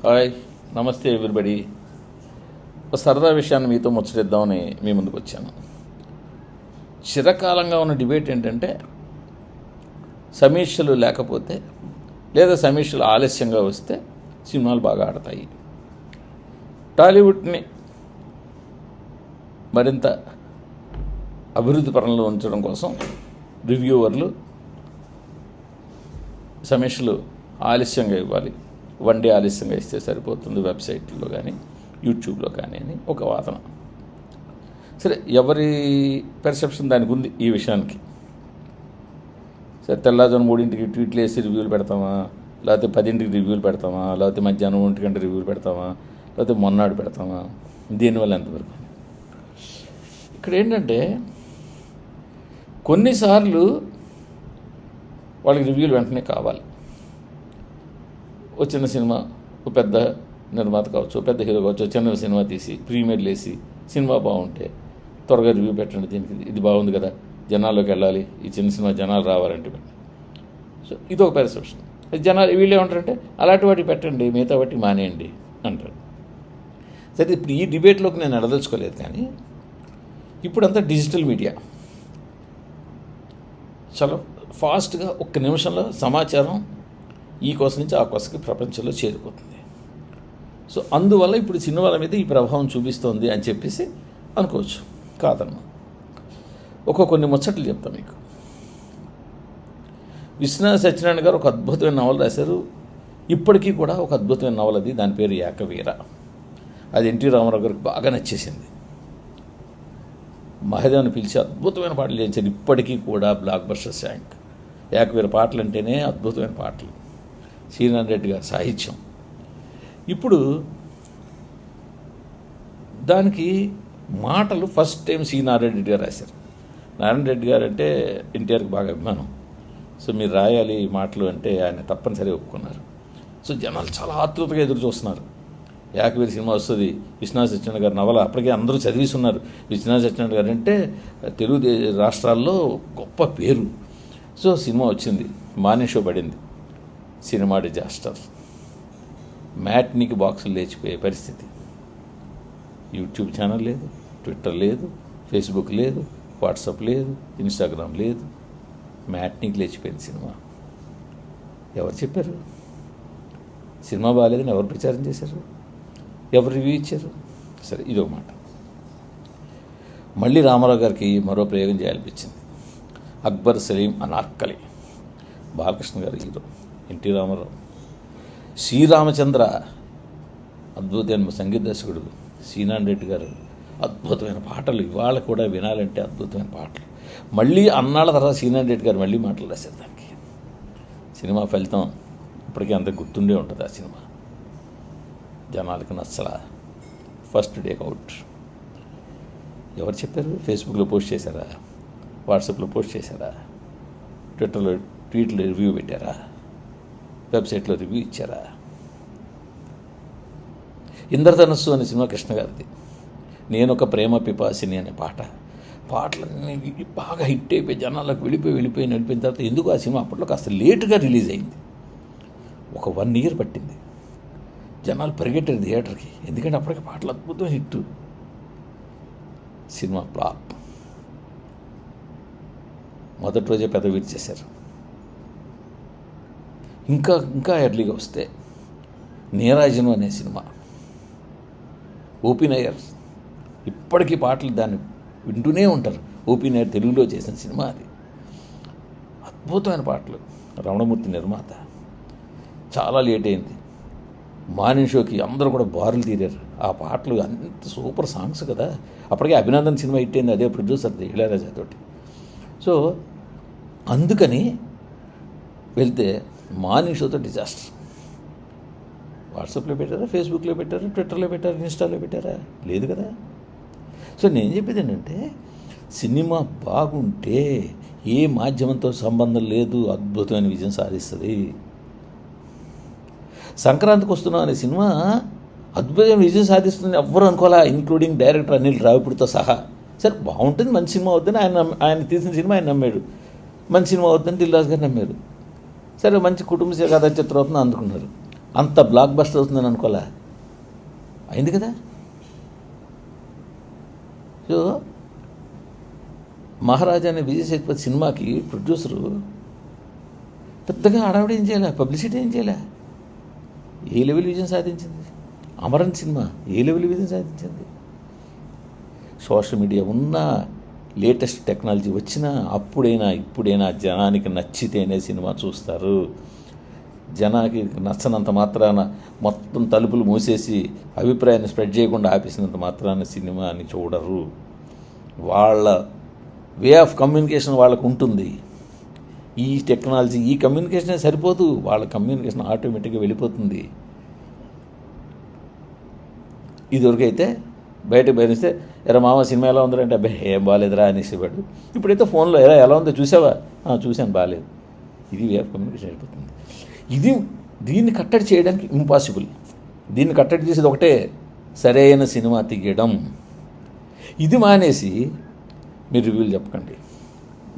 Hi, నమస్తే everybody. ఒక సరదా విషయాన్ని మీతో ముచ్చటిద్దామని మీ ముందుకు వచ్చాను. చిరకాలంగా ఉన్న డిబేట్ ఏంటంటే, సమీక్షలు లేకపోతే లేదా సమీక్షలు ఆలస్యంగా వస్తే సినిమాలు బాగా ఆడతాయి. టాలీవుడ్ని మరింత అభివృద్ధి పరంలో ఉంచడం కోసం రివ్యూవర్లు సమీక్షలు ఆలస్యంగా ఇవ్వాలి, వన్ డే ఆలస్యంగా ఇస్తే సరిపోతుంది వెబ్సైట్లో కానీ యూట్యూబ్లో కానీ అని ఒక వాదన. సరే, ఎవరి పెర్సెప్షన్ దానికి ఉంది ఈ విషయానికి. సరే, తెల్లారుజామున 3ంటికి ట్వీట్లు వేసి రివ్యూలు పెడతామా, లేకపోతే 10ంటికి రివ్యూలు పెడతామా, లేకపోతే మధ్యాహ్నం 1 గంట రివ్యూలు పెడతామా, లేకపోతే మొన్నాడు పెడతామా, దీనివల్ల ఎంతవరకు? ఇక్కడ ఏంటంటే, కొన్నిసార్లు వాళ్ళకి రివ్యూలు వెంటనే కావాలి. ఓ చిన్న సినిమా, ఓ పెద్ద నిర్మాత కావచ్చు, పెద్ద హీరో కావచ్చు, చిన్న సినిమా తీసి ప్రీమియర్లు వేసి సినిమా బాగుంటే త్వరగా రివ్యూ పెట్టండి, దీనికి ఇది బాగుంది కదా, జనాల్లోకి వెళ్ళాలి, ఈ చిన్న సినిమా జనాలు రావాలంటే పెట్టండి. సో ఇది ఒక పెర్సెప్షన్. జనాలు వీళ్ళు ఏమంటారంటే, అలాంటి వాటికి పెట్టండి, మిగతా వాటికి మానేయండి అంటారు. సరే, ఇప్పుడు ఈ డిబేట్లోకి నేను ఎడదలుచుకోలేదు, కానీ ఇప్పుడంతా డిజిటల్ మీడియా చాలా ఫాస్ట్గా ఒక్క నిమిషంలో సమాచారం ఈ కోస నుంచి ఆ కోసకి ప్రపంచంలో చేరిపోతుంది. సో అందువల్ల ఇప్పుడు సినిమాల మీద ఈ ప్రభావం చూపిస్తోంది అని చెప్పేసి అనుకోవచ్చు, కాదమ్మా. కొన్ని ముచ్చట్లు చెప్తాను మీకు. విశ్వనాథ సత్యనారాయణ గారు ఒక అద్భుతమైన నవల రాశారు. ఇప్పటికీ కూడా ఒక అద్భుతమైన నవల అది. దాని పేరు ఏకవీర. అది ఎన్టీ రామారావు గారికి బాగా నచ్చేసింది. మహాదేవని పిలిచి అద్భుతమైన పాటలు చేయించారు. ఇప్పటికీ కూడా బ్లాక్ బస్టర్ శాంక్. ఏకవీర పాటలు అంటేనే అద్భుతమైన పాటలు. శ్రీనారాయణ రెడ్డి గారి సాహిత్యం. ఇప్పుడు దానికి మాటలు ఫస్ట్ టైం శ్రీనారాయణ రెడ్డి గారు రాశారు. నారాయణ రెడ్డి గారు అంటే ఎన్టీఆర్కి బాగా అభిమానం. సో మీరు రాయాలి ఈ మాటలు అంటే ఆయన తప్పనిసరిగా ఒప్పుకున్నారు. సో జనాలు చాలా ఆతృతగా ఎదురు చూస్తున్నారు. ఏకవీర సినిమా వస్తుంది. విశ్వనాథ సత్యనారాయణ గారి నవల అప్పటికే అందరూ చదివిస్తున్నారు. విశ్వనాథ సత్యనారాయణ గారు అంటే తెలుగు రాష్ట్రాల్లో గొప్ప పేరు. సో సినిమా వచ్చింది, మార్నింగ్ షో పడింది. Cinema disaster. మ్యాట్నీకి బాక్సులు లేచిపోయే పరిస్థితి. యూట్యూబ్ ఛానల్ లేదు, ట్విట్టర్ లేదు, ఫేస్బుక్ లేదు, వాట్సాప్ లేదు, ఇన్స్టాగ్రామ్ లేదు. మ్యాట్నీకి లేచిపోయింది సినిమా. ఎవరు చెప్పారు? సినిమా బాగాలేదని ఎవరు ప్రచారం చేశారు? ఎవరు రివ్యూ ఇచ్చారు? సరే, ఇదొక మాట. మళ్ళీ రామారావు గారికి మరో ప్రయోగం చేయాలనిపించింది. అక్బర్ సలీం అనార్కలి. బాలకృష్ణ గారు హీరో, ఎన్టీ రామారావు. శ్రీరామచంద్ర అద్భుతమైన సంగీత దర్శకుడు, శ్రీనారాయణ రెడ్డి గారు. అద్భుతమైన పాటలు ఇవాళ కూడా వినాలంటే అద్భుతమైన పాటలు. మళ్ళీ అన్నాళ్ళ తర్వాత శ్రీనారాయణ రెడ్డి గారు మళ్ళీ మాటలు రాశారు దానికి. సినిమా ఫలితం ఇప్పటికీ అంత గుర్తుండే ఉంటుంది. ఆ సినిమా జనాలకు నచ్చలా. First deck out. ఎవరు చెప్పారు? ఫేస్బుక్లో పోస్ట్ చేశారా? వాట్సాప్లో పోస్ట్ చేశారా? ట్విట్టర్లో ట్వీట్లో రివ్యూ పెట్టారా? వెబ్సైట్లో రివ్యూ ఇచ్చారా? ఇంద్రధనస్సు అనే సినిమా కృష్ణ గారిది. నేను ఒక ప్రేమ పిపాసిని అనే పాటలన్నీ బాగా హిట్ అయిపోయి జనాలకు వెళ్ళిపోయి నడిపిన తర్వాత ఎందుకు ఆ సినిమా అప్పట్లో కాస్త లేటుగా రిలీజ్ అయింది. ఒక 1 year పట్టింది. జనాలు పరిగెట్టారు థియేటర్కి, ఎందుకంటే అప్పటికి పాటలు అద్భుతమైన హిట్. Cinema flop. మొదటి రోజే పెద్ద విరిచేశారు. ఇంకా ఎర్లీగా వస్తే నీరాజను అనే సినిమా, ఓపీ నయ్యర్. ఇప్పటికీ పాటలు దాన్ని వింటూనే ఉంటారు. ఓపీ నయ్యర్ తెలుగులో చేసిన సినిమా అది. అద్భుతమైన పాటలు. రమణమూర్తి నిర్మాత. చాలా లేట్ అయింది. మార్నింగ్ షోకి అందరూ కూడా బారులు తీరారు. ఆ పాటలు అంత సూపర్ సాంగ్స్ కదా. అప్పటికే అభినందన్ సినిమా హిట్ అయింది, అదే ప్రొడ్యూసర్ది, ఇళయరాజా తోటి. సో అందుకని వెళ్తే మార్నింగ్ షోతో డిజాస్టర్. వాట్సాప్లో పెట్టారా, ఫేస్బుక్లో పెట్టారా, ట్విట్టర్లో పెట్టారా, ఇన్స్టాలో పెట్టారా? లేదు కదా. సో నేను చెప్పేది ఏంటంటే, సినిమా బాగుంటే ఏ మాధ్యమంతో సంబంధం లేదు, అద్భుతమైన విజయం సాధిస్తుంది. సంక్రాంతికి వస్తున్నాం అనే సినిమా అద్భుతమైన విజయం సాధిస్తుంది ఎవ్వరు అనుకోవాలా, ఇంక్లూడింగ్ డైరెక్టర్ అనిల్ రావిపూడితో సహా. సరే, బాగుంటుంది, మంచి సినిమా అవుతుందని ఆయన తీసిన సినిమా ఆయన నమ్మాడు. మంచి సినిమా అవుతుందని దిల్ రాజు గారు నమ్మారు. సరే, మంచి కుటుంబ కథా చిత్రం అవుతుందని అందుకున్నారు. అంత బ్లాక్ బస్టర్ అవుతుందని అనుకోలే, అయింది కదా. సో మహారాజా అనే విజయ్ సేతుపతి సినిమాకి ప్రొడ్యూసరు పెద్దగా హడావిడి ఏం చేయలే, పబ్లిసిటీ ఏం చేయలే. ఏ లెవెల్ విజయం సాధించింది? అమరన్ సినిమా ఏ లెవెల్ విజయం సాధించింది? సోషల్ మీడియా ఉన్నా, లేటెస్ట్ టెక్నాలజీ వచ్చినా, అప్పుడైనా ఇప్పుడైనా జనానికి నచ్చితేనే సినిమా చూస్తారు. జనానికి నచ్చనంత మాత్రాన మొత్తం తలుపులు మూసేసి అభిప్రాయాన్ని స్ప్రెడ్ చేయకుండా ఆపేసినంత మాత్రాన సినిమాని చూడరు. వాళ్ళ వే ఆఫ్ కమ్యూనికేషన్ వాళ్ళకు ఉంటుంది. ఈ టెక్నాలజీ, ఈ కమ్యూనికేషనే సరిపోదు, వాళ్ళ కమ్యూనికేషన్ ఆటోమేటిక్గా వెళ్ళిపోతుంది. ఇదివరకైతే బయటకు బయలుస్తే ఎరా మామ సినిమా ఎలా ఉందంటే అబ్బాయి ఏం బాగాలేదురా అనేసేవాడు. ఇప్పుడైతే ఫోన్లో ఎలా ఉందో చూసావా, చూశాను బాగాలేదు. ఇది వే ఆఫ్ కమ్యూనికేషన్ అయిపోతుంది. దీన్ని కట్టడి చేయడానికి ఇంపాసిబుల్. దీన్ని కట్టడి చేసేది ఒకటే, సరైన సినిమా తీయడం. ఇది మానేసి మీరు రివ్యూలు చెప్పకండి,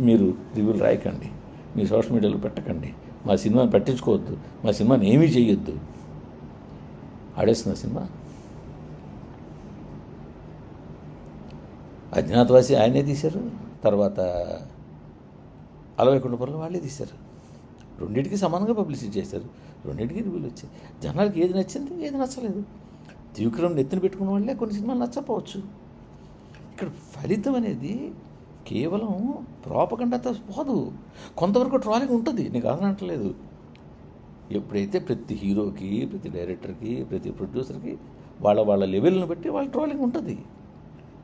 మీరు రివ్యూలు రాయకండి, మీ సోషల్ మీడియాలో పెట్టకండి, మా సినిమాని పట్టించుకోవద్దు, మా సినిమాని ఏమీ చేయొద్దు. ఆడేస్తున్న సినిమా అజ్ఞాతవాసి ఆయనే తీశారు, తర్వాత అలవైకుంఠపురంలో వాళ్ళే తీశారు. రెండింటికి సమానంగా పబ్లిసిటీ చేశారు, రెండింటికి రివ్యూలు వచ్చాయి. జనాలకి ఏది నచ్చింది, ఏది నచ్చలేదు. త్రివిక్రమ్ నెత్తిన పెట్టుకున్న వాళ్ళే కొన్ని సినిమాలు నచ్చకపోవచ్చు. ఇక్కడ ఫలితం అనేది కేవలం ప్రోపగండాతో పోదు, కొంతవరకు ట్రాలింగ్ ఉంటుంది, నీకు కాదనట్లేదు. ఎప్పుడైతే ప్రతి హీరోకి, ప్రతి డైరెక్టర్కి, ప్రతి ప్రొడ్యూసర్కి వాళ్ళ లెవెల్ని బట్టి వాళ్ళ ట్రాలింగ్ ఉంటుంది,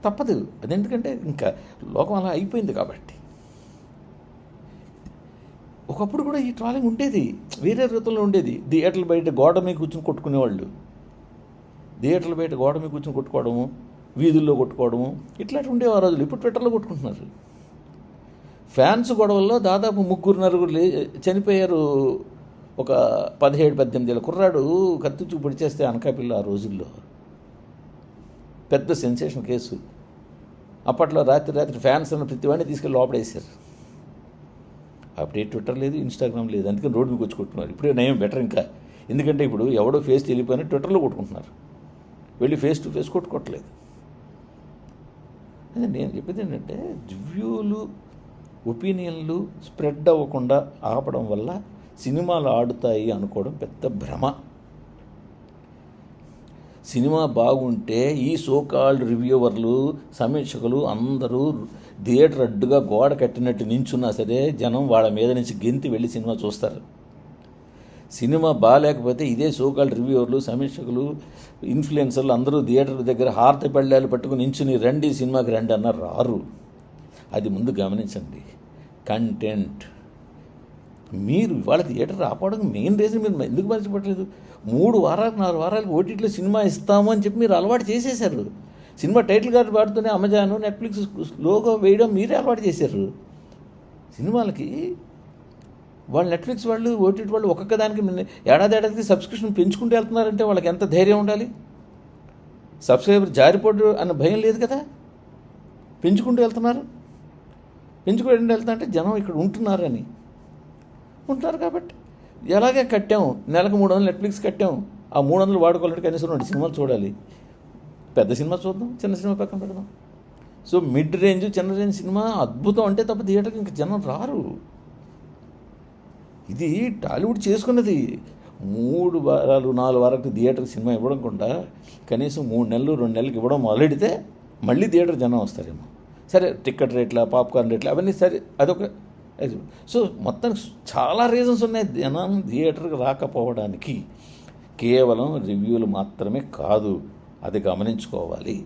తప్పదు. అదెందుకంటే ఇంకా లోకం అలా అయిపోయింది కాబట్టి. ఒకప్పుడు కూడా ఈ ట్రాలింగ్ ఉండేది, వేరే రీతిలో ఉండేది. థియేటర్ల బయట గోడ మీద కూర్చొని కొట్టుకునేవాళ్ళు, థియేటర్ల బయట గోడ మీద కూర్చొని కొట్టుకోవడము, వీధుల్లో కొట్టుకోవడము, ఇట్లాంటి ఉండేవి ఆ రోజులు. ఇప్పుడు ట్విట్టర్లో కొట్టుకుంటున్నారు. ఫ్యాన్స్ గొడవల్లో దాదాపు 3-4 చనిపోయారు. ఒక 17-18 ఏళ్ళ కుర్రాడు కత్తి చూపు పొడిచేస్తే అనకాపల్లి ఆ రోజుల్లో పెద్ద సెన్సేషన్ కేసు. అప్పట్లో రాత్రి ఫ్యాన్స్ అన్న ప్రతి వాడిని తీసుకెళ్ళి లోపడేశారు. అప్పుడే ట్విట్టర్ లేదు, ఇన్స్టాగ్రామ్ లేదు, అందుకని రోడ్డు మీకు వచ్చి కొట్టుకున్నారు. ఇప్పుడే నయం బెటర్ ఇంకా, ఎందుకంటే ఇప్పుడు ఎవడో ఫేస్ తెలియపోయినా ట్విట్టర్లో కొట్టుకుంటున్నారు, వెళ్ళి ఫేస్ టు ఫేస్ కొట్టుకోవట్లేదు. అదే నేను చెప్పేది ఏంటంటే, రివ్యూలు, ఒపీనియన్లు స్ప్రెడ్ అవ్వకుండా ఆపడం వల్ల సినిమాలు ఆడుతాయి అనుకోవడం పెద్ద భ్రమ. సినిమా బాగుంటే ఈ సోకాల్డ్ రివ్యూవర్లు, సమీక్షకులు అందరూ థియేటర్ అడ్డుగా గోడ కట్టినట్టు నించున్నా సరే జనం వాళ్ళ మీద నుంచి గెంతి వెళ్ళి సినిమా చూస్తారు. సినిమా బాగాలేకపోతే ఇదే సోకాల్డ్ రివ్యూవర్లు, సమీక్షకులు, ఇన్ఫ్లుయెన్సర్లు అందరూ థియేటర్ దగ్గర హారతి పళ్ళాలు పట్టుకుని నించుని రండి సినిమాకి రండి అన్న రారు. అది ముందు గమనించండి. కంటెంట్ మీరు ఇవాళ థియేటర్ ఆపడానికి మెయిన్ రీజన్ మీరు ఎందుకు మర్చిపోవట్లేదు? 3 వారాలు 4 వారాలకు ఓటీటీలో సినిమా ఇస్తాము అని చెప్పి మీరు అలవాటు చేసేశారు. సినిమా టైటిల్ కార్డు వాడుతూనే అమెజాన్, నెట్ఫ్లిక్స్ లోగో వేయడం మీరే అలవాటు చేశారు. సినిమాలకి వాళ్ళు నెట్ఫ్లిక్స్ వాళ్ళు, ఓటీటీ వాళ్ళు ఒక్కొక్క దానికి ఏడాదికి సబ్స్క్రిప్షన్ పెంచుకుంటూ వెళ్తున్నారంటే వాళ్ళకి ఎంత ధైర్యం ఉండాలి? సబ్స్క్రైబర్ జారిపోడు అన్న భయం లేదు కదా, పెంచుకుంటూ వెళ్తున్నారు. పెంచుకుంటూ వెళ్తా అంటే జనం ఇక్కడ ఉంటున్నారు కాబట్టి ఎలాగే కట్టాం, నెలకు 300 నెట్ఫ్లిక్స్ కట్టాం, ఆ 300 వాడుకోవాలంటే కనీసం 2 సినిమాలు చూడాలి. పెద్ద సినిమా చూద్దాం, చిన్న సినిమా పక్కన పెడదాం. సో మిడ్ రేంజ్, చిన్న రేంజ్ సినిమా అద్భుతం అంటే తప్ప థియేటర్కి ఇంకా జనం రారు. ఇది టాలీవుడ్ చేసుకున్నది. 3 వారాలు 4 వారాలకు థియేటర్కి సినిమా ఇవ్వడం కూడా కనీసం 3 నెలలు 2 నెలలకు ఇవ్వడం మొదలెడితే మళ్ళీ థియేటర్ జనం వస్తారేమో. సరే టికెట్ రేట్ల, పాప్కార్న్ రేట్ల అవన్నీ సరే, అదొక. సో మొత్తానికి చాలా రీజన్స్ ఉన్నాయి జనం థియేటర్కి రాకపోవడానికి. కేవలం రివ్యూలు మాత్రమే కాదు, అది గమనించుకోవాలి.